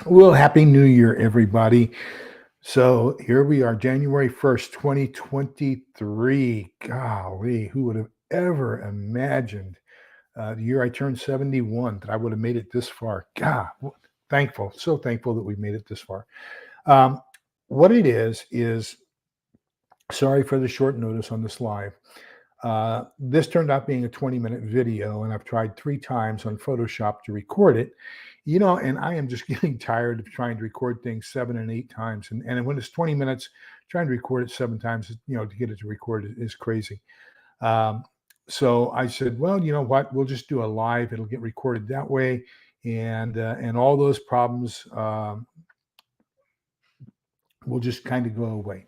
Well, Happy New Year, everybody. So here we are, January 1st, 2023. Golly, who would have ever imagined the year I turned 71 that I would have made it this far? God, thankful, so thankful that we made it this far. Um, what it is sorry for the short notice on this live. This turned out being a 20-minute video, and I've tried 3 times on Photoshop to record it. And I am just getting tired of trying to record things 7 and 8 times. And when it's 20 minutes, trying to record it 7 times, to get it to record it is crazy. Um, so I said, well, you know what? We'll just do a live. It'll get recorded that way, and all those problems will just kind of go away.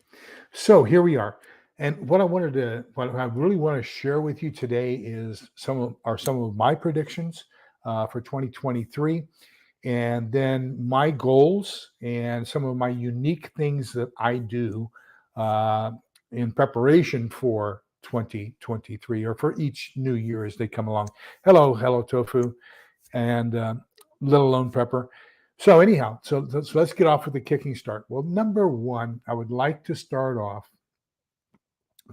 So here we are. And what I really want to share with you today is some of my predictions for 2023, and then my goals and some of my unique things that I do uh, in preparation for 2023 or for each new year as they come along. Hello, Tofu and Little Lone Pepper. So anyhow, so let's get off with the kicking start. Well, number one, I would like to start off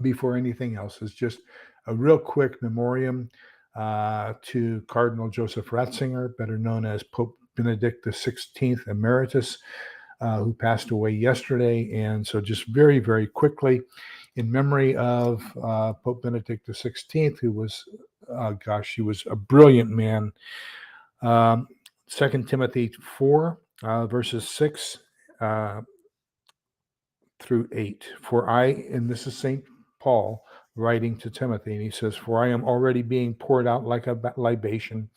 before anything else is just a real quick memoriam to Cardinal Joseph Ratzinger, better known as Pope Benedict XVI Emeritus, who passed away yesterday. And so just very, very quickly, in memory of Pope Benedict XVI, who was, he was a brilliant man. Um, 2 Timothy 4, verses 6 through 8. And this is St. Paul writing to Timothy, and he says, "For I am already being poured out like a libation,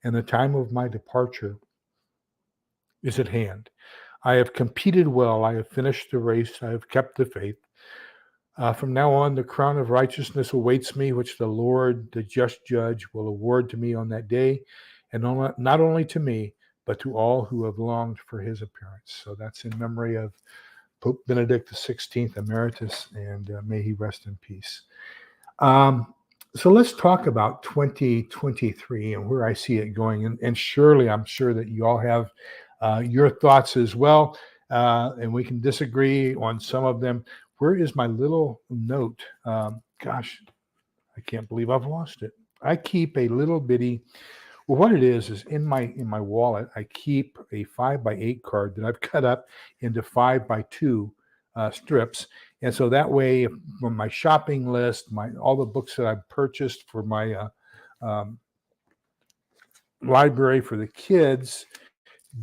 and the time of my departure is at hand. I have competed well, I have finished the race, I have kept the faith. From now on, the crown of righteousness awaits me, which the Lord, the just judge, will award to me on that day, and not only to me, but to all who have longed for his appearance." So that's in memory of Pope Benedict XVI Emeritus, and may he rest in peace. So let's talk about 2023 and where I see it going. And surely I'm sure that you all have your thoughts as well, and we can disagree on some of them. Where is my little note? I can't believe I've lost it. I keep a little bitty. Well, what it is in my wallet, I keep a 5x8 card that I've cut up into 5x2 strips, and so that way, from my shopping list, all the books that I've purchased for my um, library for the kids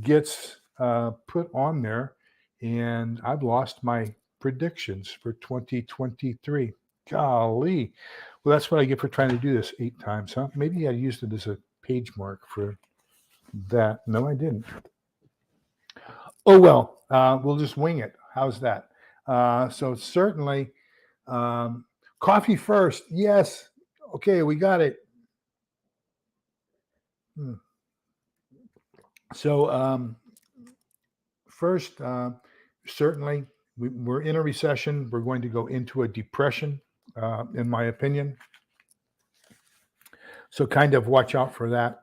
gets put on there, and I've lost my predictions for 2023. Golly, well, that's what I get for trying to do this 8 times, huh? Maybe I used it as a page mark for that. No, I didn't. Oh, well, we'll just wing it. How's that? So certainly, um, coffee first. Yes. Okay, we got it. Hmm. So first, certainly, we're in a recession. We're going to go into a depression, in my opinion. So kind of watch out for that.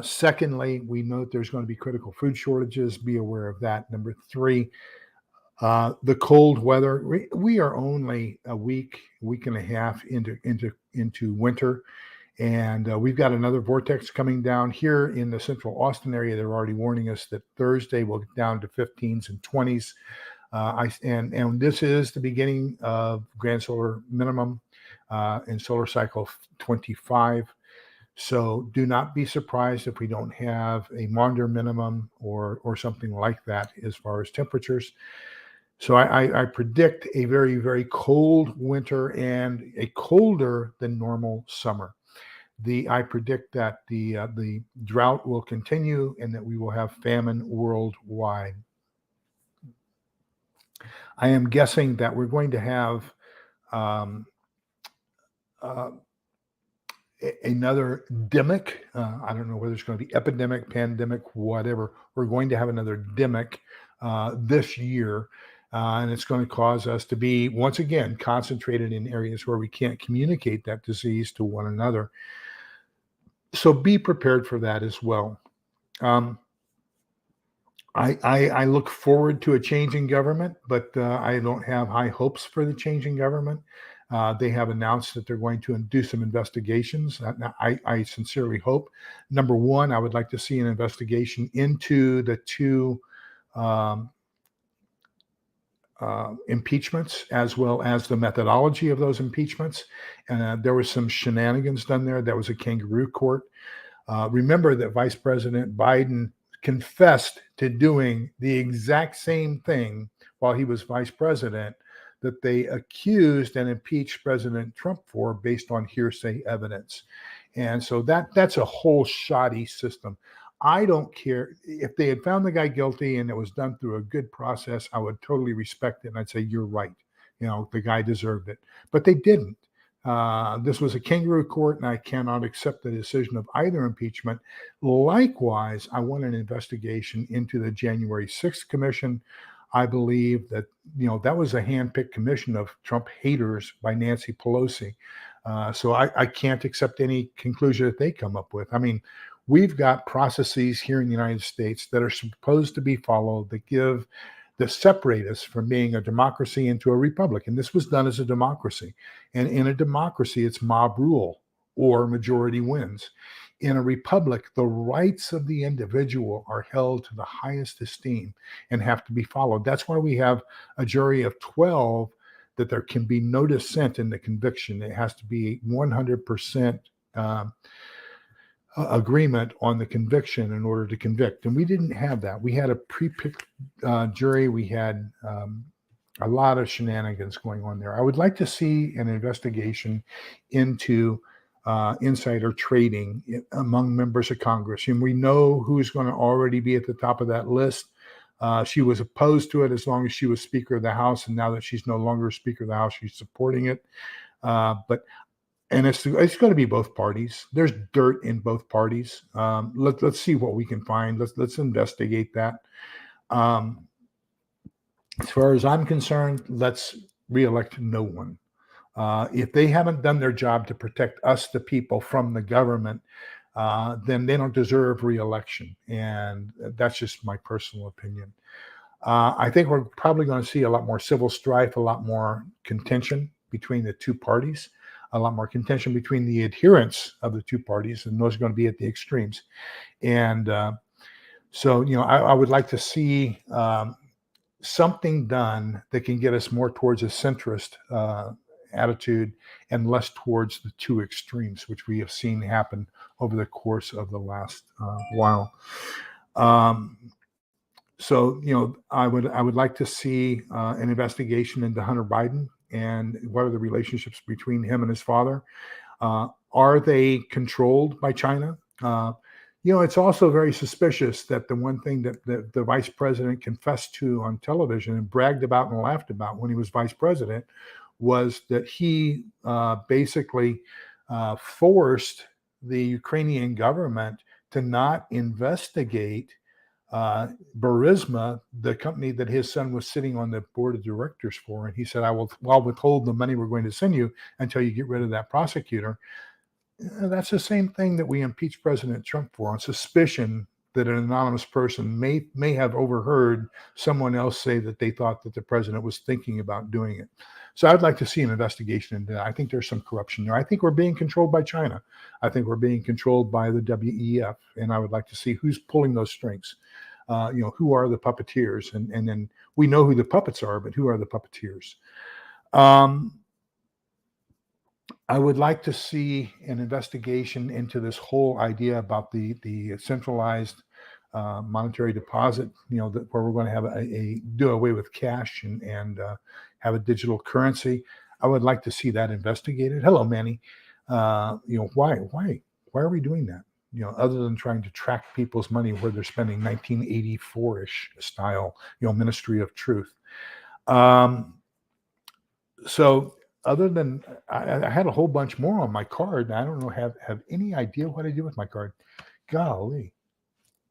Secondly, we know that there's going to be critical food shortages. Be aware of that. Number three, the cold weather. We are only a week and a half into winter, and we've got another vortex coming down here in the central Austin area. They're already warning us that Thursday will get down to 15s and 20s. And this is the beginning of grand solar minimum in solar cycle 25. So do not be surprised if we don't have a Maunder minimum or something like that as far as temperatures. So I predict a very, very cold winter and a colder than normal summer. I predict that the drought will continue and that we will have famine worldwide. I am guessing that we're going to have um, uh, another demic. I don't know whether it's going to be epidemic, pandemic, whatever. We're going to have another demic this year. And it's going to cause us to be, once again, concentrated in areas where we can't communicate that disease to one another. So be prepared for that as well. Um, I look forward to a change in government, but I don't have high hopes for the change in government. They have announced that they're going to do some investigations. I sincerely hope. Number one, I would like to see an investigation into the two um, impeachments, as well as the methodology of those impeachments. There was some shenanigans done there. That was a kangaroo court. Remember that Vice President Biden confessed to doing the exact same thing while he was vice president that they accused and impeached President Trump for based on hearsay evidence. And so that's a whole shoddy system. I don't care if they had found the guy guilty and it was done through a good process. I would totally respect it. And I'd say, you're right. The guy deserved it, but they didn't. This was a kangaroo court, and I cannot accept the decision of either impeachment. Likewise, I want an investigation into the January 6th commission. I believe that, that was a handpicked commission of Trump haters by Nancy Pelosi. So I can't accept any conclusion that they come up with. I mean, we've got processes here in the United States that are supposed to be followed that separate us from being a democracy into a republic. And this was done as a democracy. And in a democracy, it's mob rule or majority wins. In a republic, the rights of the individual are held to the highest esteem and have to be followed. That's why we have a jury of 12, that there can be no dissent in the conviction. It has to be 100% agreement on the conviction in order to convict. And we didn't have that. We had a pre-picked jury. We had a lot of shenanigans going on there. I would like to see an investigation into insider trading among members of Congress. And we know who's going to already be at the top of that list. She was opposed to it as long as she was Speaker of the House. And now that she's no longer Speaker of the House, she's supporting it. And it's going to be both parties. There's dirt in both parties. Let's see what we can find. Let's investigate that. As far as I'm concerned, let's reelect no one. If they haven't done their job to protect us, the people, from the government, then they don't deserve reelection. And that's just my personal opinion. I think we're probably going to see a lot more civil strife, a lot more contention between the two parties, a lot more contention between the adherents of the two parties, and those are going to be at the extremes. And so, I would like to see something done that can get us more towards a centrist attitude and less towards the two extremes, which we have seen happen over the course of the last while. So, I would like to see an investigation into Hunter Biden and what are the relationships between him and his father. Are they controlled by China? It's also very suspicious that the one thing that the vice president confessed to on television and bragged about and laughed about when he was vice president was that he basically forced the Ukrainian government to not investigate Burisma, the company that his son was sitting on the board of directors for. And he said, I'll withhold the money we're going to send you until you get rid of that prosecutor. That's the same thing that we impeached President Trump for, on suspicion that an anonymous person may have overheard someone else say that they thought that the president was thinking about doing it. So I'd like to see an investigation into that. I think there's some corruption there. I think we're being controlled by China. I think we're being controlled by the WEF, and I would like to see who's pulling those strings. Who are the puppeteers? And then we know who the puppets are, but who are the puppeteers? I would like to see an investigation into this whole idea about the centralized monetary deposit, where we're going to have do away with cash and have a digital currency. I would like to see that investigated. Hello, Manny. Why are we doing that? Other than trying to track people's money where they're spending 1984-ish style, Ministry of Truth. So other than I had a whole bunch more on my card. I don't know, have any idea what I do with my card. Golly.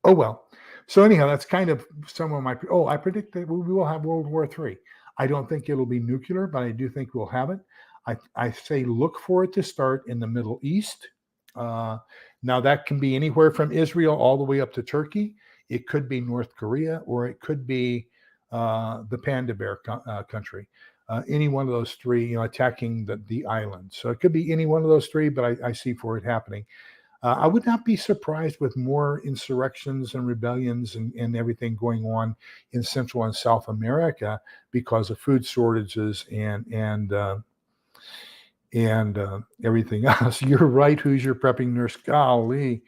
Oh, well. So anyhow, that's kind of some of my, I predict that we will have World War III. I don't think it'll be nuclear, but I do think we'll have it. I say look for it to start in the Middle East. Now that can be anywhere from Israel all the way up to Turkey. It could be North Korea, or it could be the panda bear country. Any one of those three, attacking the island. So it could be any one of those three, but I see for it happening. I would not be surprised with more insurrections and rebellions and everything going on in Central and South America because of food shortages and everything else. You're right, Hoosier prepping nurse. Golly,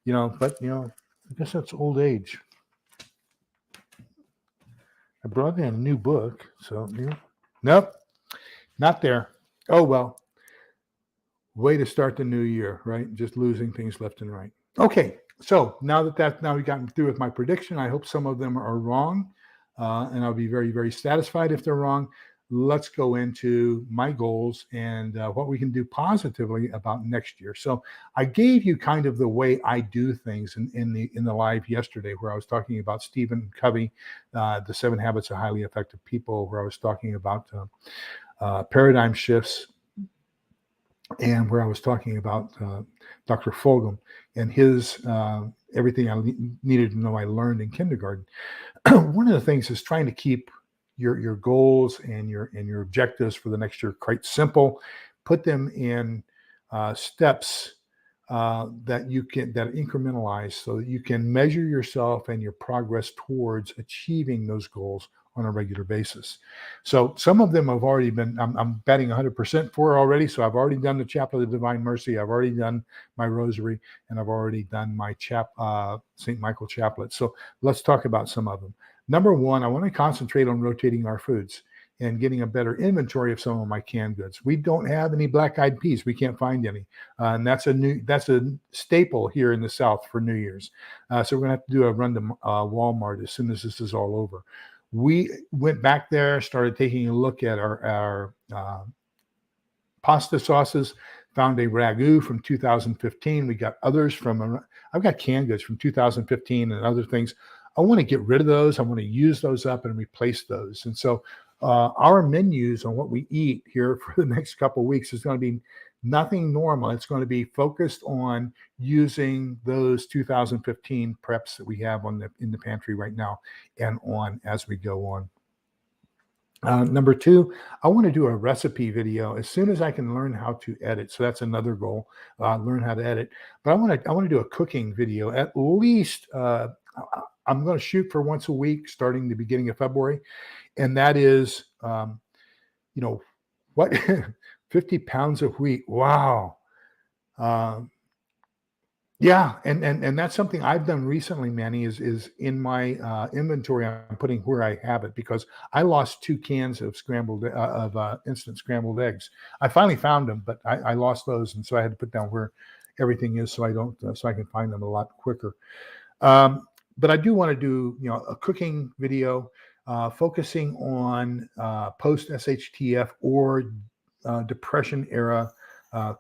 but I guess that's old age. I brought in a new book, so nope, not there. Oh well. Way to start the new year, right? Just losing things left and right. Okay, so now we've gotten through with my prediction. I hope some of them are wrong, and I'll be very, very satisfied if they're wrong. Let's go into my goals and what we can do positively about next year. So I gave you kind of the way I do things in the live yesterday, where I was talking about Stephen Covey, the 7 Habits of Highly Effective People, where I was talking about paradigm shifts, and where I was talking about Dr. Fulgham and his everything I needed to know I learned in kindergarten. One of the things is trying to keep your goals and your objectives for the next year quite simple. Put them in steps that incrementalize, so that you can measure yourself and your progress towards achieving those goals on a regular basis. So some of them have already been, I'm betting 100% for already. So I've already done the Chaplet of Divine Mercy. I've already done my rosary, and I've already done my St. Michael chaplet. So let's talk about some of them. Number one, I want to concentrate on rotating our foods and getting a better inventory of some of my canned goods. We don't have any black-eyed peas. We can't find any. And that's a staple here in the South for New Year's. So we're gonna have to do a run to Walmart as soon as this is all over. We went back there, started taking a look at our pasta sauces, found a ragu from 2015. We got others I've got canned goods from 2015 and other things. I want to get rid of those. I want to use those up and replace those. And so our menus on what we eat here for the next couple of weeks is going to be nothing normal. It's going to be focused on using those 2015 preps that we have in the pantry right now and on as we go on. Number two, I want to do a recipe video as soon as I can learn how to edit. So that's another goal, learn how to edit. But I want to do a cooking video at least. I'm going to shoot for once a week starting the beginning of February. And that is, what 50 pounds of wheat. Wow. Yeah. And that's something I've done recently, Manny, is in my inventory. I'm putting where I have it, because I lost 2 cans of instant scrambled eggs. I finally found them, but I lost those. And so I had to put down where everything is so I can find them a lot quicker. But I do want to do, a cooking video focusing on post-SHTF or Depression era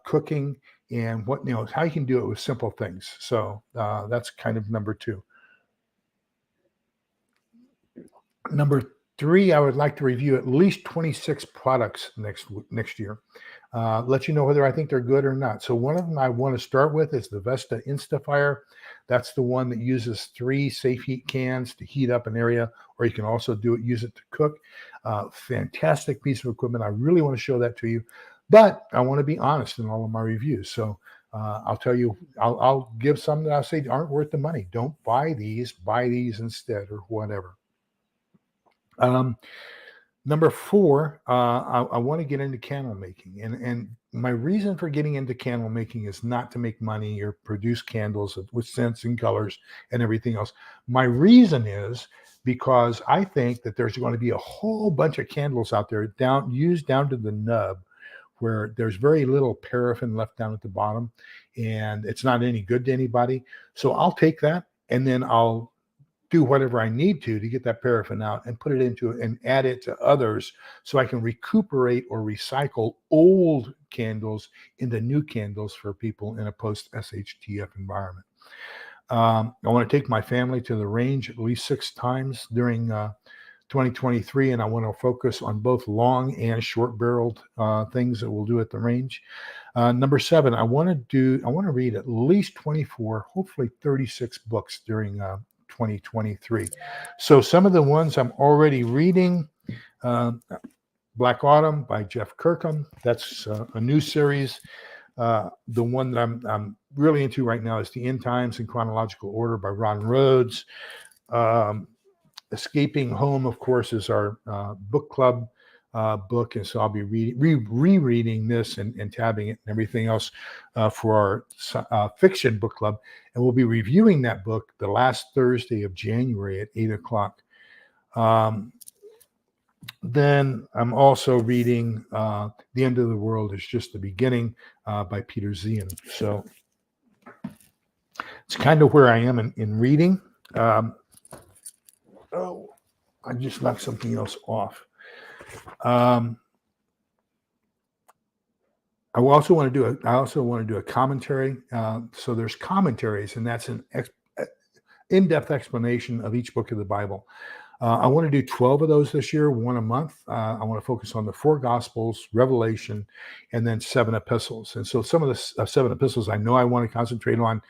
cooking, and how you can do it with simple things. So that's kind of number 2. Number 3, I would like to review at least 26 products next year. Let you know whether I think they're good or not. So one of them I want to start with is the Vesta Instafire. That's the one that uses 3 safe heat cans to heat up an area, or you can also use it to cook. Fantastic piece of equipment. I really want to show that to you, but I want to be honest in all of my reviews. So I'll tell you, I'll give some that I'll say aren't worth the money. Don't buy these instead, or whatever. Number 4, I want to get into candle making, and my reason for getting into candle making is not to make money or produce candles with scents and colors and everything else. My reason is because I think that there's going to be a whole bunch of candles out there used down to the nub, where there's very little paraffin left down at the bottom, and it's not any good to anybody. So I'll take that, and then I'll do whatever I need to get that paraffin out and put it into it and add it to others, so I can recuperate or recycle old candles into new candles for people in a post-SHTF environment. I want to take my family to the range at least 6 times during 2023, and I want to focus on both long and short-barreled things that we'll do at the range. Number 7, I want to read at least 24, hopefully 36 books during 2023. So some of the ones I'm already reading, Black Autumn by Jeff Kirkham. That's a new series. The one that I'm really into right now is The End Times in Chronological Order by Ron Rhodes. Escaping Home, of course, is our book club book, and so I'll be rereading this and tabbing it and everything else for our fiction book club, and we'll be reviewing that book the last Thursday of January at 8:00. Then I'm also reading The End of the World is Just the Beginning by Peter Zeihan. So it's kind of where I am in reading. Oh, I just knocked something else off. I also want to do a commentary. So there's commentaries, and that's an in-depth explanation of each book of the Bible. I want to do 12 of those this year, one a month. I want to focus on the 4 Gospels, Revelation, and then 7 epistles. And so some of the 7 epistles I know I want to concentrate on: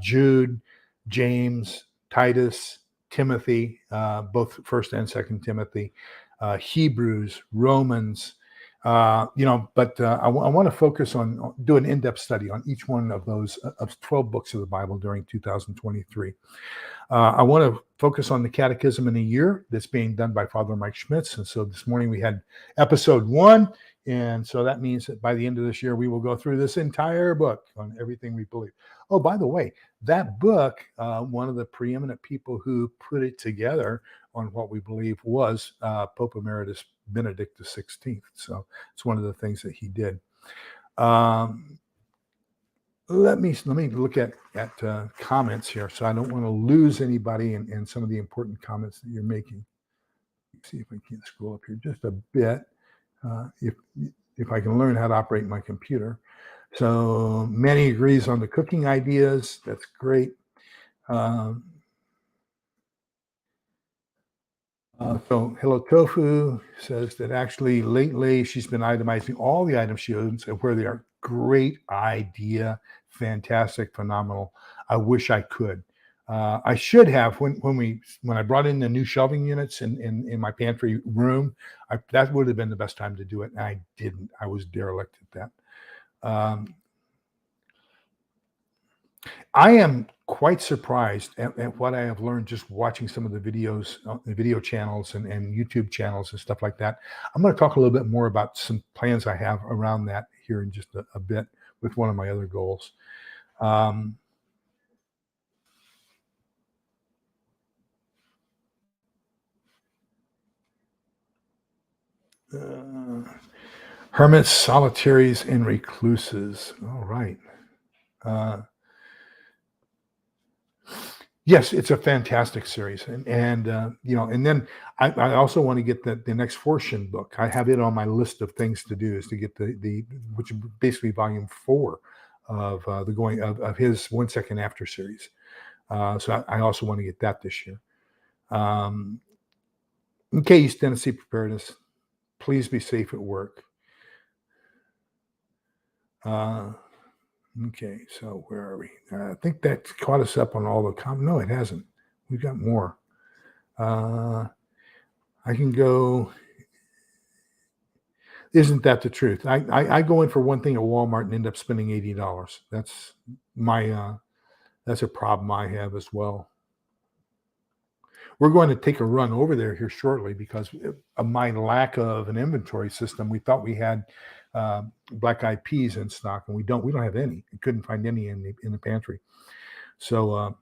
Jude, James, Titus, Timothy, both 1st and 2nd Timothy, Hebrews, Romans. But I want to focus on do an in-depth study on each one of those of 12 books of the Bible during 2023. I want to focus on the Catechism in a Year that's being done by Father Mike Schmitz. And so this morning we had episode 1. And so that means that by the end of this year, we will go through this entire book on everything we believe. Oh, by the way, that book, one of the preeminent people who put it together on what we believe was Pope Emeritus Benedict XVI. So it's one of the things that he did. Let me look at comments here, so I don't want to lose anybody in some of the important comments that you're making. Let's see if I can scroll up here just a bit. If I can learn how to operate my computer. So Manny agrees on the cooking ideas. That's great. So Hello Tofu says that actually lately she's been itemizing all the items she owns and where they are. Great idea. Fantastic, phenomenal. I wish I could. I should have when I brought in the new shelving units in my pantry room. That would have been the best time to do it, and I didn't. I was derelict at that. I am quite surprised at what I have learned just watching some of the videos, the video channels and YouTube channels and stuff like that. I'm going to talk a little bit more about some plans I have around that here in just a bit with one of my other goals. Hermits, solitaries, and recluses. All right. Yes, it's a fantastic series, and then I also want to get the next Fortune book. I have it on my list of things to do is to get the which is basically volume 4 of the going of his 1 Second After series. So I also want to get that this year. Okay, East Tennessee Preparedness, please be safe at work. Okay, so where are we? I think that caught us up on all the comments. No, it hasn't. We've got more. I can go. Isn't that the truth? I go in for one thing at Walmart and end up spending $80. That's that's a problem I have as well. We're going to take a run over there here shortly because of my lack of an inventory system. We thought we had black eyed peas in stock, and we don't have any. We couldn't find any in the pantry. So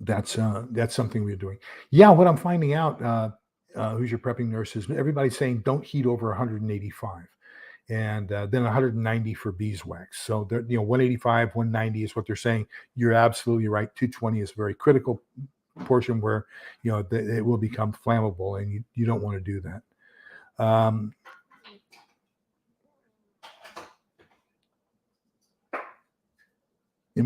that's something we're doing. Yeah, what I'm finding out, who's your prepping nurse, is everybody's saying don't heat over 185, and then 190 for beeswax. So 185, 190 is what they're saying. You're absolutely right. 220 is a very critical portion where it will become flammable, and you don't want to do that. Am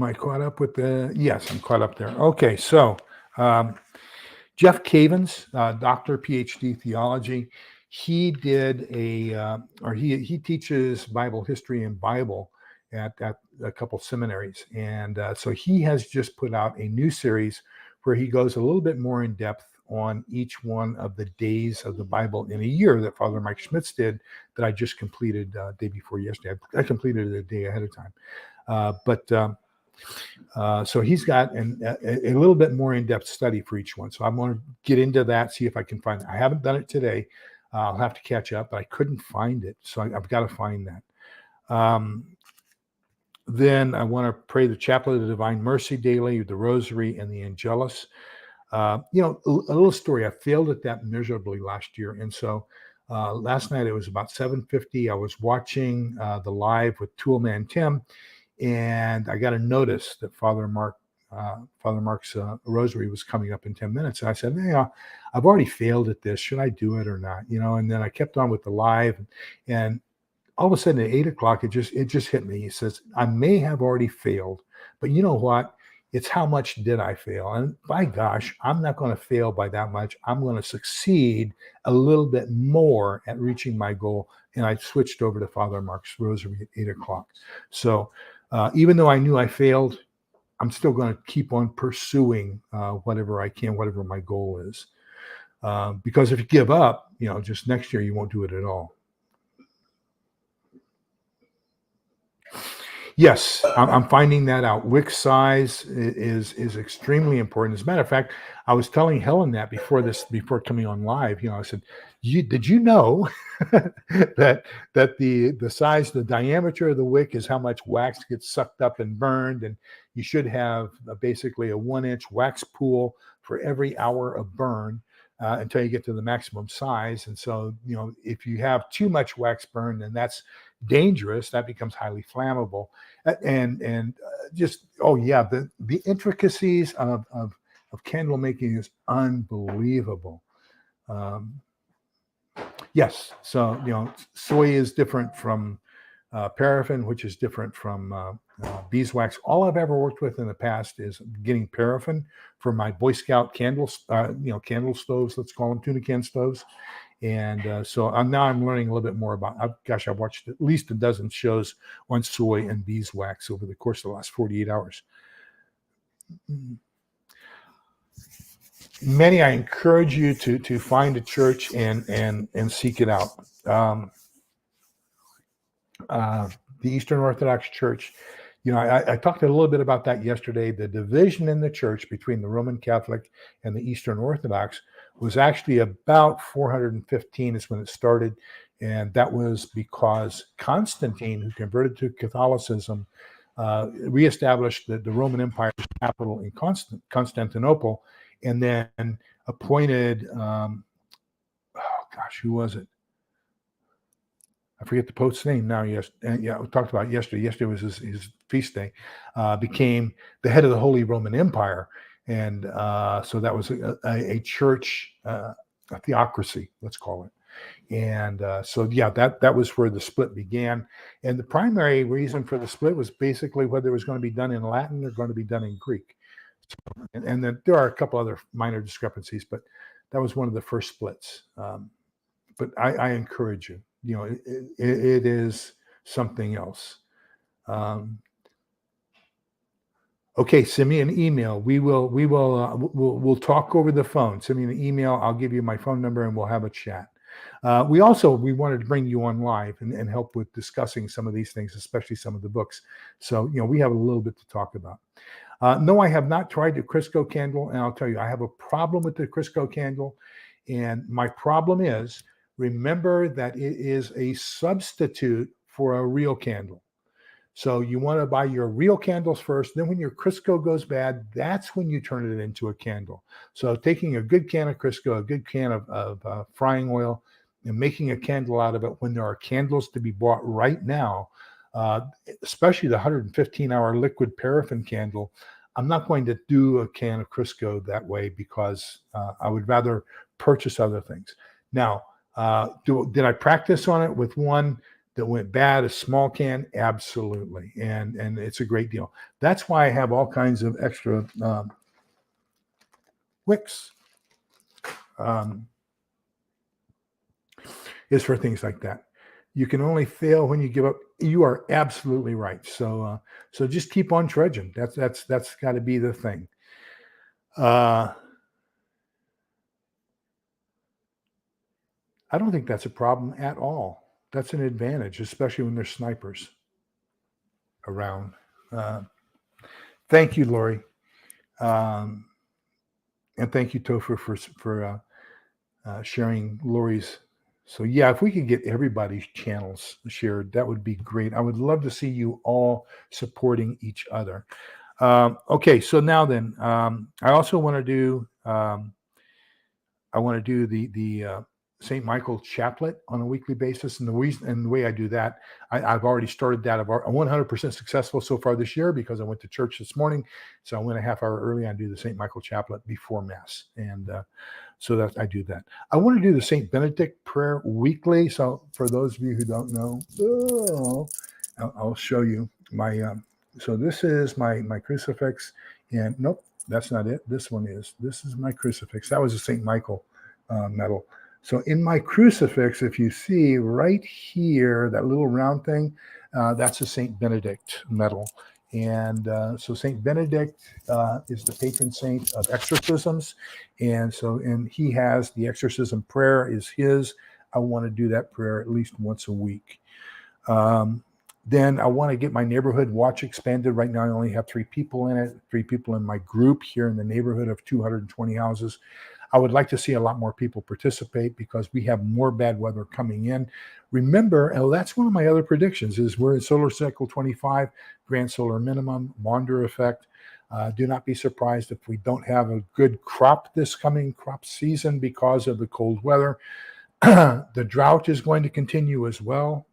I caught up with yes, I'm caught up there. Okay, so Jeff Cavins, doctor, PhD theology, he did he teaches Bible history and Bible at a couple seminaries, and so he has just put out a new series where he goes a little bit more in depth on each one of the days of the Bible in a year that Father Mike Schmitz did, that I just completed day before yesterday. I completed it a day ahead of time. So he's got a little bit more in-depth study for each one. So I'm going to get into that, see if I can find it. I haven't done it today. I'll have to catch up, but I couldn't find it. So I've got to find that. Then I want to pray the Chaplet of the Divine Mercy daily, the Rosary, and the Angelus. A little story. I failed at that miserably last year. And so last night it was about 7:50. I was watching the live with Toolman Tim, and I got a notice that Father Mark's Rosary was coming up in 10 minutes. And I said, hey, I've already failed at this. Should I do it or not? And then I kept on with the live, and all of a sudden at 8:00, it just hit me. He says, I may have already failed, but you know what? It's how much did I fail? And by gosh, I'm not going to fail by that much. I'm going to succeed a little bit more at reaching my goal. And I switched over to Father Mark's Rosary at 8:00. So even though I knew I failed, I'm still going to keep on pursuing whatever I can, whatever my goal is. Because if you give up, just next year, you won't do it at all. Yes, I'm finding that out. Wick size is extremely important. As a matter of fact, I was telling Helen that before coming on live. I said, did you know that the size, the diameter of the wick is how much wax gets sucked up and burned, and you should have basically a 1-inch wax pool for every hour of burn until you get to the maximum size. And so, if you have too much wax burn, then that's dangerous. That becomes highly flammable. And just, the intricacies of candle making is unbelievable. Yes. So, soy is different from paraffin, which is different from beeswax. All I've ever worked with in the past is getting paraffin for my Boy Scout candles, candle stoves, let's call them tuna can stoves. And so now I'm learning a little bit more about, I've watched at least a dozen shows on soy and beeswax over the course of the last 48 hours. Many, I encourage you to find a church and seek it out. The Eastern Orthodox Church, I talked a little bit about that yesterday. The division in the church between the Roman Catholic and the Eastern Orthodox was actually about 415 is when it started. And that was because Constantine, who converted to Catholicism, reestablished the Roman Empire's capital in Constantinople, and then appointed, who was it? I forget the Pope's name now. Yes, we talked about it yesterday. Yesterday was his feast day. Became the head of the Holy Roman Empire, and so that was a church, a theocracy, let's call it. And that was where the split began. And the primary reason for the split was basically whether it was going to be done in Latin or going to be done in Greek. And then there are a couple other minor discrepancies, but that was one of the first splits. But I encourage you. It is something else. Okay, send me an email. We'll talk over the phone. Send me an email. I'll give you my phone number and we'll have a chat. We wanted to bring you on live and help with discussing some of these things, especially some of the books. So, we have a little bit to talk about. No, I have not tried the Crisco candle, and I'll tell you, I have a problem with the Crisco candle. And my problem is, remember that it is a substitute for a real candle. So you want to buy your real candles first. Then when your Crisco goes bad, that's when you turn it into a candle. So taking a good can of Crisco, a good can of frying oil, and making a candle out of it when there are candles to be bought right now, especially the 115-hour liquid paraffin candle, I'm not going to do a can of Crisco that way because I would rather purchase other things. Now, did I practice on it with one that went bad, a small can? Absolutely. And it's a great deal. That's why I have all kinds of extra wicks. Is for things like that. You can only fail when you give up. You are absolutely right. So just keep on trudging. That's got to be the thing. I don't think that's a problem at all. That's an advantage, especially when there's snipers around. Uh, Thank you, Lori, um, and thank you, Topher, for sharing Lori's. So yeah, if we could get everybody's channels shared, that would be great. I would love to see you all supporting each other. Okay, so now then, I also want to do the St. Michael Chaplet on a weekly basis, and the way I do that, I've already started that. I'm 100% successful so far this year because I went to church this morning, so I went a half hour early and do the St. Michael Chaplet before Mass, and so that I do that. I want to do the St. Benedict prayer weekly. So for those of you who don't know, I'll show you my. So this is my crucifix, and nope, that's not it. This is my crucifix. That was a St. Michael medal. So in my crucifix, if you see right here, that little round thing, that's a St. Benedict medal. And so St. Benedict is the patron saint of exorcisms. And he has the exorcism prayer is his. I want to do that prayer at least once a week. Then I want to get my neighborhood watch expanded. Right now, I only have 3 people in it, 3 people in my group here in the neighborhood of 220 houses. I would like to see a lot more people participate because we have more bad weather coming in. Remember, that's one of my other predictions is we're in solar cycle 25, grand solar minimum, Maunder effect. Do not be surprised if we don't have a good crop this coming crop season because of the cold weather. The drought is going to continue as well.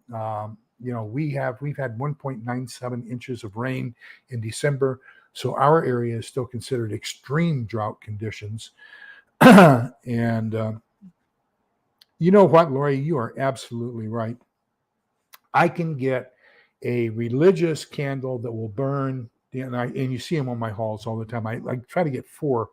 We've had 1.97 inches of rain in December, so our area is still considered extreme drought conditions. And you know what, Lori, you are absolutely right. I can get a religious candle that will burn, and you see them on my halls all the time. I try to get 4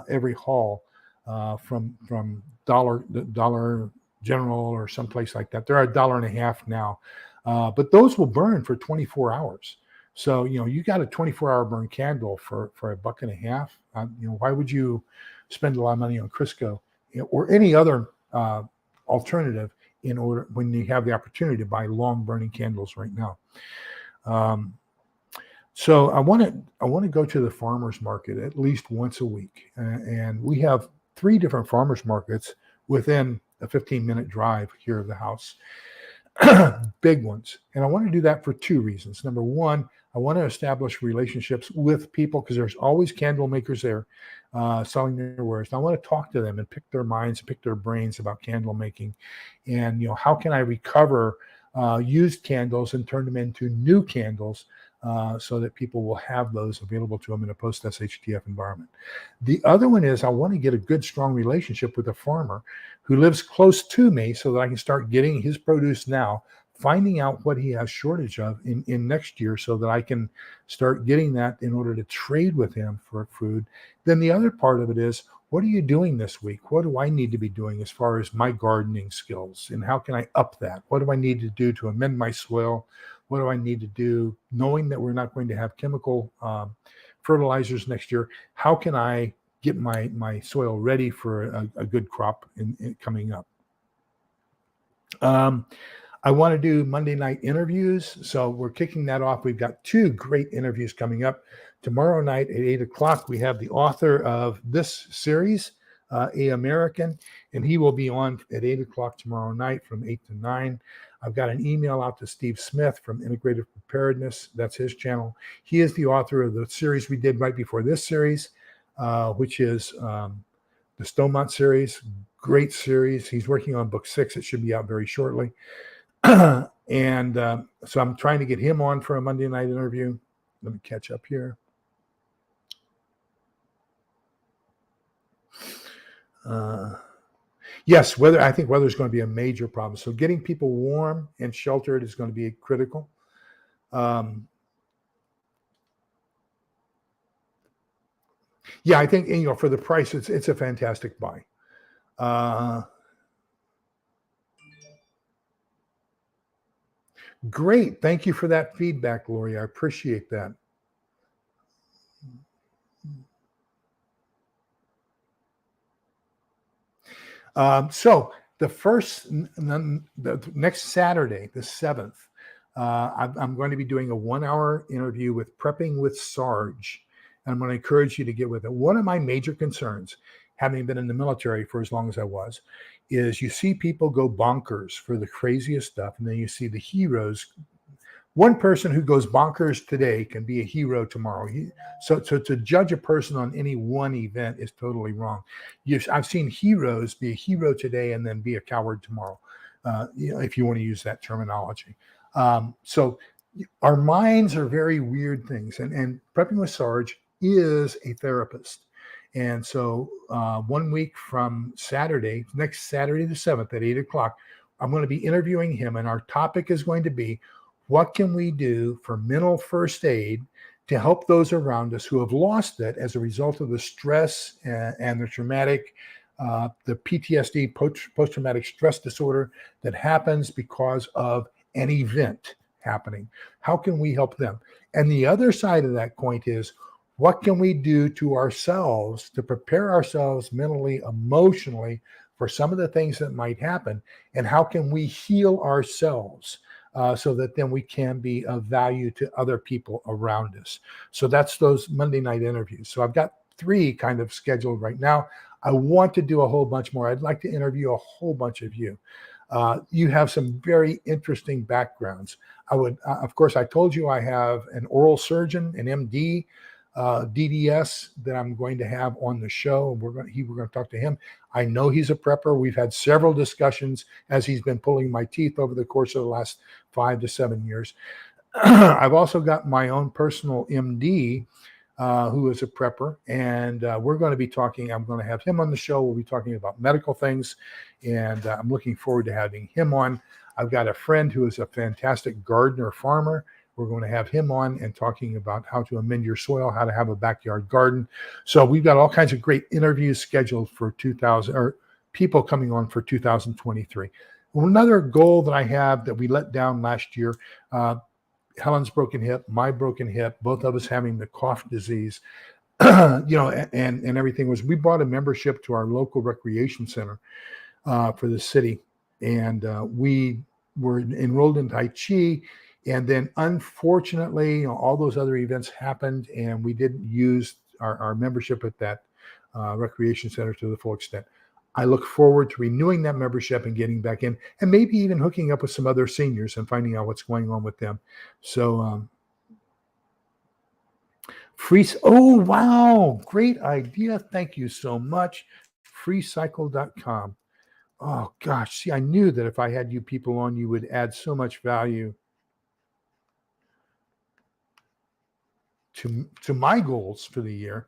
every hall from Dollar General or someplace like that. They're $1.50 now, but those will burn for 24 hours. So you got a 24-hour burn candle for $1.50. Why would you spend a lot of money on Crisco or any other alternative in order when you have the opportunity to buy long burning candles right now? So I want to go to the farmers market at least once a week, and we have 3 different farmers markets within a 15-minute drive here of the house. Big ones. And I want to do that for 2 reasons. Number one, I want to establish relationships with people because there's always candle makers there selling their wares. And I want to talk to them and pick their minds, pick their brains about candle making. And, how can I recover used candles and turn them into new candles so that people will have those available to them in a post-SHTF environment. The other one is I want to get a good, strong relationship with a farmer who lives close to me so that I can start getting his produce now, finding out what he has shortage of in next year so that I can start getting that in order to trade with him for food. Then the other part of it is, what are you doing this week? What do I need to be doing as far as my gardening skills? And how can I up that? What do I need to do to amend my soil? What do I need to do? Knowing that we're not going to have chemical fertilizers next year, how can I get my soil ready for a good crop in coming up? I want to do Monday night interviews. So we're kicking that off. We've got 2 great interviews coming up. Tomorrow night at 8:00, we have the author of this series, A American, and he will be on at 8:00 tomorrow night from 8 to 9. I've got an email out to Steve Smith from Integrative Preparedness. That's his channel. He is the author of the series we did right before this series, which is the Stonmont series. Great series. He's working on book 6. It should be out very shortly. And so I'm trying to get him on for a Monday night interview. Let me catch up here. Yes, I think weather is going to be a major problem. So getting people warm and sheltered is going to be critical. Yeah, I think for the price, it's a fantastic buy. Great. Thank you for that feedback, Lori. I appreciate that. So the next Saturday, the 7th, I'm going to be doing a 1-hour interview with Prepping with Sarge. And I'm going to encourage you to get with it. One of my major concerns, having been in the military for as long as I was, is you see people go bonkers for the craziest stuff, and then you see the heroes. One person who goes bonkers today can be a hero tomorrow. So to judge a person on any one event is totally wrong. I've seen heroes be a hero today and then be a coward tomorrow, if you want to use that terminology. So our minds are very weird things. And Prepping with Sarge is a therapist. And so 1 week from Saturday, next Saturday the 7th at 8 o'clock, I'm going to be interviewing him. And our topic is going to be, what can we do for mental first aid to help those around us who have lost it as a result of the stress and the traumatic, the PTSD, post-traumatic stress disorder that happens because of an event happening? How can we help them? And the other side of that coin is, what can we do to ourselves to prepare ourselves mentally, emotionally for some of the things that might happen? And how can we heal ourselves so that then we can be of value to other people around us? So that's those Monday night interviews. So I've got 3 kind of scheduled right now. I want to do a whole bunch more. I'd like to interview a whole bunch of you. You have some very interesting backgrounds. Of course, I told you I have an oral surgeon, an MD, DDS that I'm going to have on the show. We're going to talk to him. I know he's a prepper. We've had several discussions as he's been pulling my teeth over the course of the last 5 to 7 years. I've also got my own personal MD who is a prepper, and we're going to be talking. I'm going to have him on the show. We'll be talking about medical things, and I'm looking forward to having him on. I've got a friend who is a fantastic gardener farmer. We're going to have him on and talking about how to amend your soil, how to have a backyard garden. So we've got all kinds of great interviews scheduled for people coming on for 2023. Well, another goal that I have that we let down last year, Helen's broken hip, my broken hip, both of us having the cough disease, and everything, was we bought a membership to our local recreation center for the city. And we were enrolled in Tai Chi. And then, unfortunately, all those other events happened, and we didn't use our membership at that recreation center to the full extent. I look forward to renewing that membership and getting back in, and maybe even hooking up with some other seniors and finding out what's going on with them. So, oh, wow, great idea. Thank you so much. Freecycle.com. Oh, gosh, see, I knew that if I had you people on, you would add so much value to my goals for the year.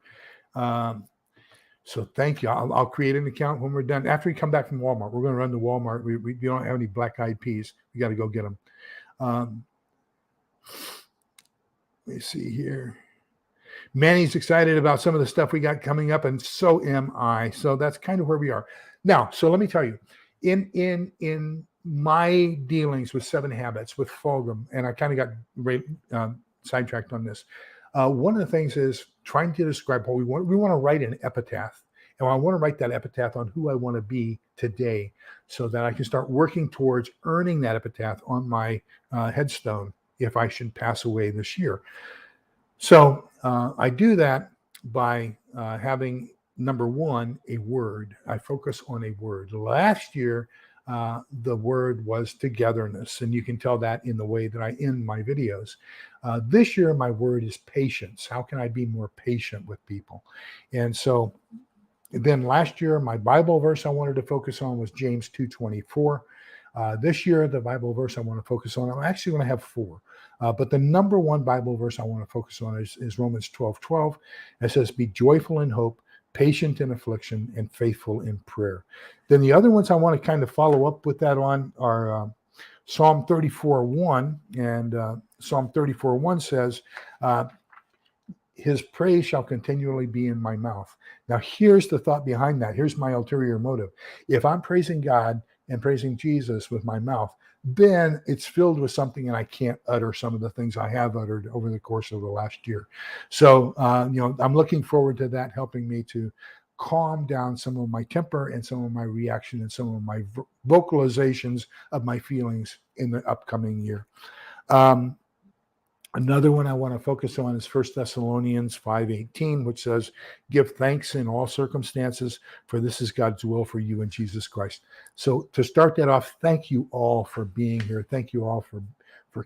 So thank you. I'll create an account when we're done. After we come back from Walmart, we're going to run to Walmart. We don't have any black-eyed peas. We got to go get them. Let me see here. Manny's excited about some of the stuff we got coming up, and so am I. So that's kind of where we are now. So let me tell you, in my dealings with 7 Habits with Fulghum, and I kind of got sidetracked on this. One of the things is trying to describe what we want. We want to write an epitaph, and I want to write that epitaph on who I want to be today, so that I can start working towards earning that epitaph on my headstone if I should pass away this year. So I do that by having, number 1, a word. I focus on a word. Last year, the word was togetherness, and you can tell that in the way that I end my videos. This year, my word is patience. How can I be more patient with people? And so then last year, my Bible verse I wanted to focus on was James 2:24. This year, the Bible verse I want to focus on, I'm actually going to have 4. But the number 1 Bible verse I want to focus on is Romans 12:12. It says, be joyful in hope, patient in affliction, and faithful in prayer. Then the other ones I want to kind of follow up with that on are Psalm 34:1. And Psalm 34:1 says, his praise shall continually be in my mouth. Now, here's the thought behind that. Here's my ulterior motive. If I'm praising God, and praising Jesus with my mouth, then it's filled with something and I can't utter some of the things I have uttered over the course of the last year. So, I'm looking forward to that helping me to calm down some of my temper and some of my reaction and some of my vocalizations of my feelings in the upcoming year. Um, Another one I want to focus on is 1 Thessalonians 5:18, which says, "Give thanks in all circumstances, for this is God's will for you in Jesus Christ." So to start that off, thank you all for being here. Thank you all for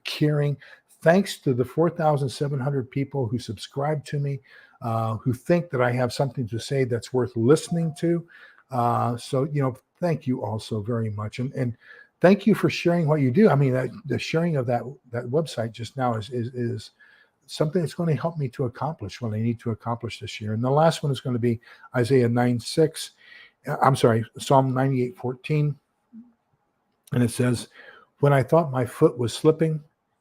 caring. Thanks to the 4,700 people who subscribe to me, who think that I have something to say that's worth listening to. Thank you all so very much. And thank you for sharing what you do. I mean, the sharing of that website just now is something that's going to help me to accomplish what I need to accomplish this year. And the last one is going to be Isaiah 9:6. I'm sorry, Psalm 98:14. And it says, "When I thought my foot was slipping,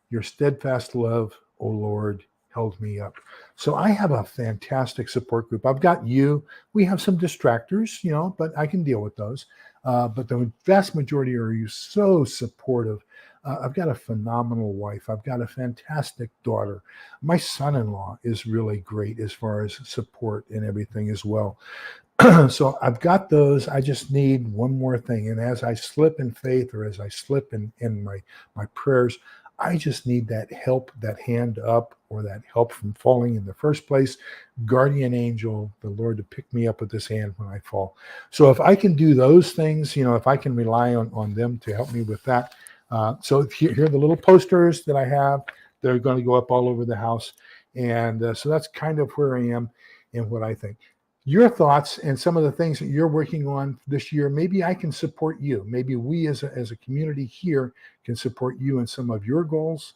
your steadfast love, O Lord, held me up." So I have a fantastic support group. I've got you. We have some distractors, but I can deal with those. But the vast majority are you so supportive. I've got a phenomenal wife. I've got a fantastic daughter. My son-in-law is really great as far as support and everything as well. So I've got those. I just need one more thing. And as I slip in faith, or as I slip in my prayers, I just need that help, that hand up, or that help from falling in the first place. Guardian angel, the Lord, to pick me up with his hand when I fall. So if I can do those things, if I can rely on them to help me with that. So here are the little posters that I have. They're going to go up all over the house. And so that's kind of where I am and what I think. Your thoughts and some of the things that you're working on this year, maybe I can support you. Maybe we as a community here can support you in some of your goals.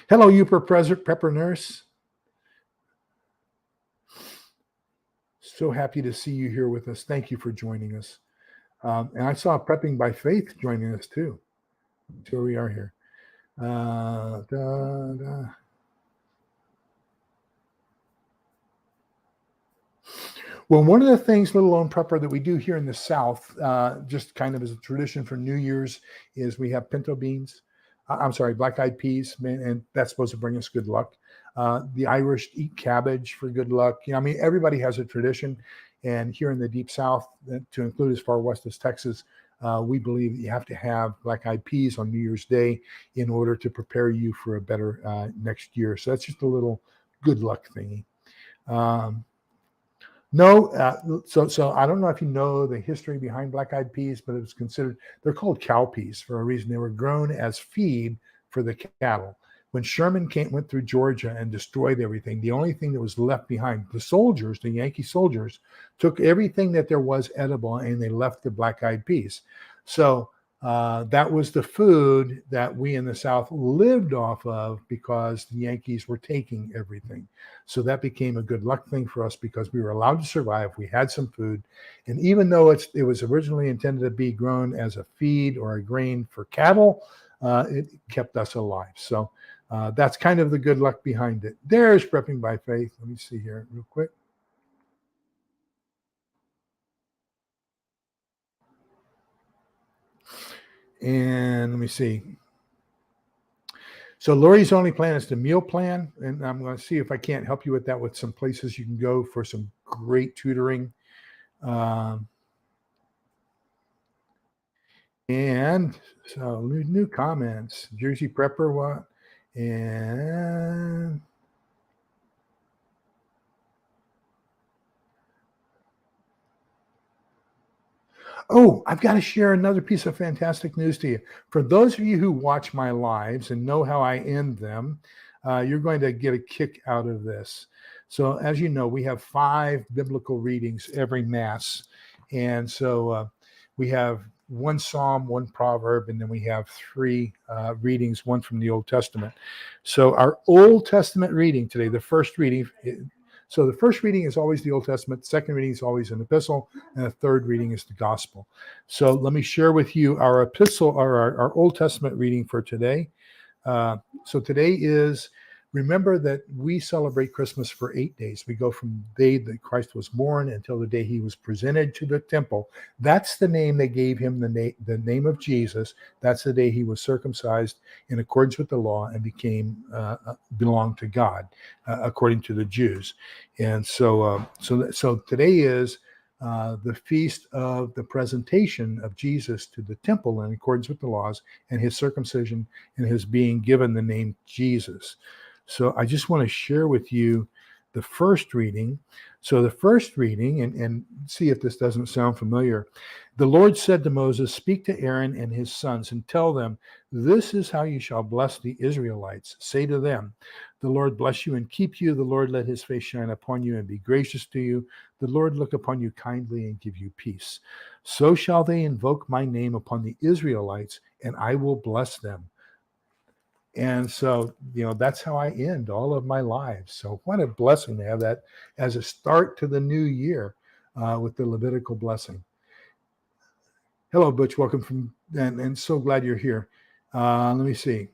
Hello, you Prepper Nurse. So happy to see you here with us. Thank you for joining us. And I saw Prepping by Faith joining us too. Here we are here. Well, one of the things, Little Lone Prepper, that we do here in the South, just kind of as a tradition for New Year's, is we have pinto beans. Black-eyed peas, and that's supposed to bring us good luck. The Irish eat cabbage for good luck. Everybody has a tradition. And here in the Deep South, to include as far west as Texas, we believe that you have to have black-eyed peas on New Year's Day in order to prepare you for a better next year. So that's just a little good luck thingy. So I don't know if you know the history behind black-eyed peas, but it was considered, they're called cow peas for a reason. They were grown as feed for the cattle. When Sherman went through Georgia and destroyed everything, the only thing that was left behind, the Yankee soldiers, took everything that there was edible and they left the black-eyed peas. So that was the food that we in the South lived off of because the Yankees were taking everything. So that became a good luck thing for us because we were allowed to survive. We had some food. And even though it was originally intended to be grown as a feed or a grain for cattle, it kept us alive. So that's kind of the good luck behind it. There's Prepping by Faith. Let me see here real quick. And let me see. So Lori's only plan is the meal plan, and I'm going to see if I can't help you with that, with some places you can go for some great tutoring. And so new comments. Jersey Prepper, what? And oh, I've got to share another piece of fantastic news to you. For those of you who watch my lives and know how I end them, you're going to get a kick out of this. So as you know, we have 5 biblical readings every Mass. And so we have 1 Psalm, 1 Proverb, and then we have 3 readings, 1 from the Old Testament. So our Old Testament reading today, the first reading, so the first reading is always the Old Testament, the second reading is always an epistle, and the third reading is the gospel. So let me share with you our epistle, or our Old Testament reading for today. So today is Remember that we celebrate Christmas for 8 days. We go from the day that Christ was born until the day he was presented to the temple. That's the name they gave him, the name of Jesus. That's the day he was circumcised in accordance with the law and belonged to God, according to the Jews. And so today is the feast of the presentation of Jesus to the temple in accordance with the laws, and his circumcision and his being given the name Jesus. So I just want to share with you the first reading. So the first reading, and see if this doesn't sound familiar. The Lord said to Moses, "Speak to Aaron and his sons and tell them, this is how you shall bless the Israelites. Say to them, the Lord bless you and keep you. The Lord let his face shine upon you and be gracious to you. The Lord look upon you kindly and give you peace. So shall they invoke my name upon the Israelites, and I will bless them." And so, that's how I end all of my lives. So what a blessing to have that as a start to the new year with the Levitical blessing. Hello, Butch. Welcome and so glad you're here. Let me see.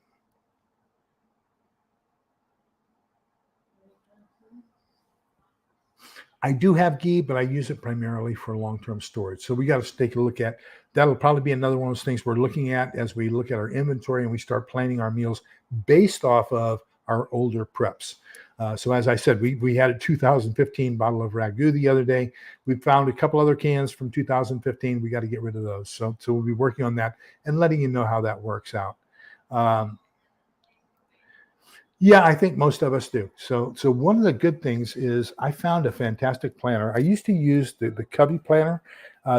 I do have ghee, but I use it primarily for long-term storage. So we got to take a look at, that'll probably be another one of those things we're looking at as we look at our inventory and we start planning our meals based off of our older preps. So as I said, we had a 2015 bottle of Ragu the other day. We found a couple other cans from 2015. We got to get rid of those. So we'll be working on that and letting you know how that works out. Yeah, I think most of us do. So one of the good things is I found a fantastic planner. I used to use the Cubby planner.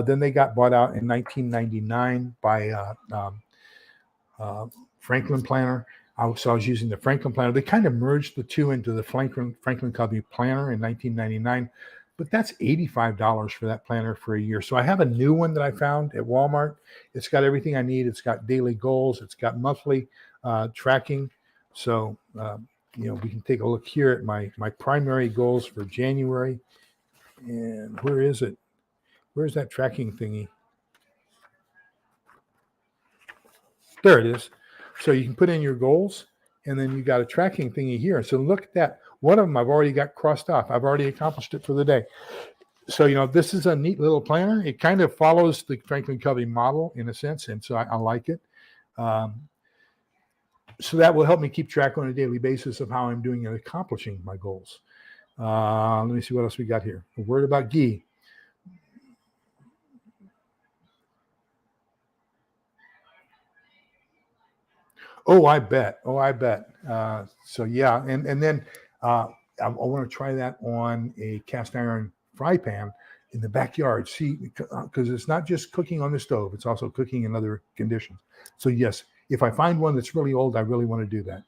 Then they got bought out in 1999 by Franklin Planner. So I was using the Franklin Planner. They kind of merged the two into the Franklin Covey Planner in 1999. But that's $85 for that planner for a year. So I have a new one that I found at Walmart. It's got everything I need. It's got daily goals. It's got monthly tracking. So, we can take a look here at my primary goals for January. And where is it? Where's that tracking thingy? There it is. So you can put in your goals, and then you got a tracking thingy here. So look at that. One of them I've already got crossed off. I've already accomplished it for the day. So, this is a neat little planner. It kind of follows the Franklin Covey model in a sense, and so I like it. So that will help me keep track on a daily basis of how I'm doing and accomplishing my goals. Let me see what else we got here. A word about ghee. Oh, I bet. So yeah, and then I want to try that on a cast iron fry pan in the backyard. See, because it's not just cooking on the stove; it's also cooking in other conditions. So yes, if I find one that's really old, I really want to do that.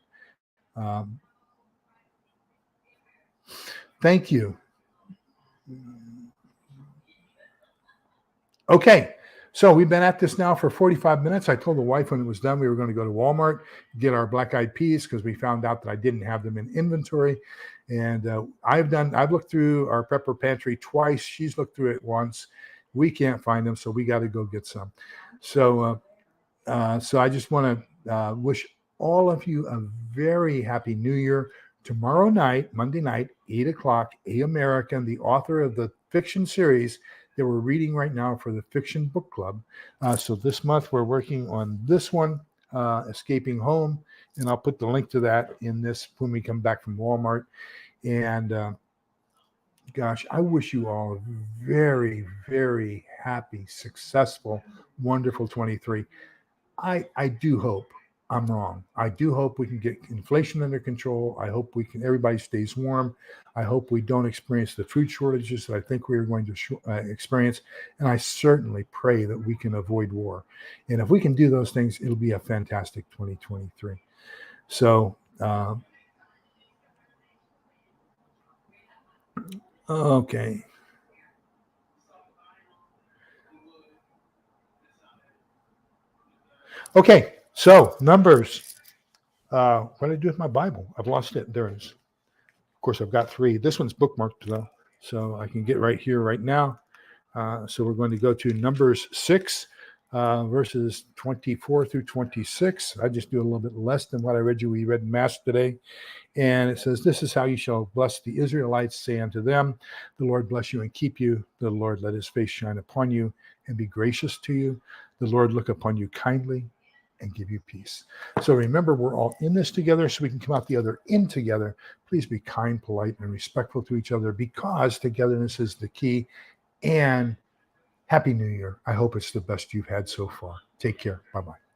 Thank you. Okay. So we've been at this now for 45 minutes. I told the wife when it was done, we were going to go to Walmart, get our black-eyed peas because we found out that I didn't have them in inventory. And I've looked through our pepper pantry twice. She's looked through it once. We can't find them, so we got to go get some. So I just want to wish all of you a very happy New Year. Tomorrow night, Monday night, 8 o'clock, A American, the author of the fiction series that we're reading right now for the Fiction Book Club. So this month we're working on this one, Escaping Home, and I'll put the link to that in this when we come back from Walmart. And gosh, I wish you all a very, very happy, successful, wonderful 23. I do hope I'm wrong. I do hope we can get inflation under control. I hope everybody stays warm. I hope we don't experience the food shortages that I think we are going to experience. And I certainly pray that we can avoid war. And if we can do those things, it'll be a fantastic 2023. So, okay. Okay. So Numbers. What did I do with my Bible? I've lost it. There it is. Of course, I've got 3. This one's bookmarked though, so I can get right here right now. So we're going to go to Numbers 6. verses 24 through 26. I just do a little bit less than what we read in Mass today. And it says, this is how you shall bless the Israelites. Say unto them, the Lord bless you and keep you. The Lord let his face shine upon you and be gracious to you. The Lord look upon you kindly and give you peace. So remember, we're all in this together so we can come out the other end together. Please be kind, polite, and respectful to each other, because togetherness is the key. And Happy New Year. I hope it's the best you've had so far. Take care. Bye-bye.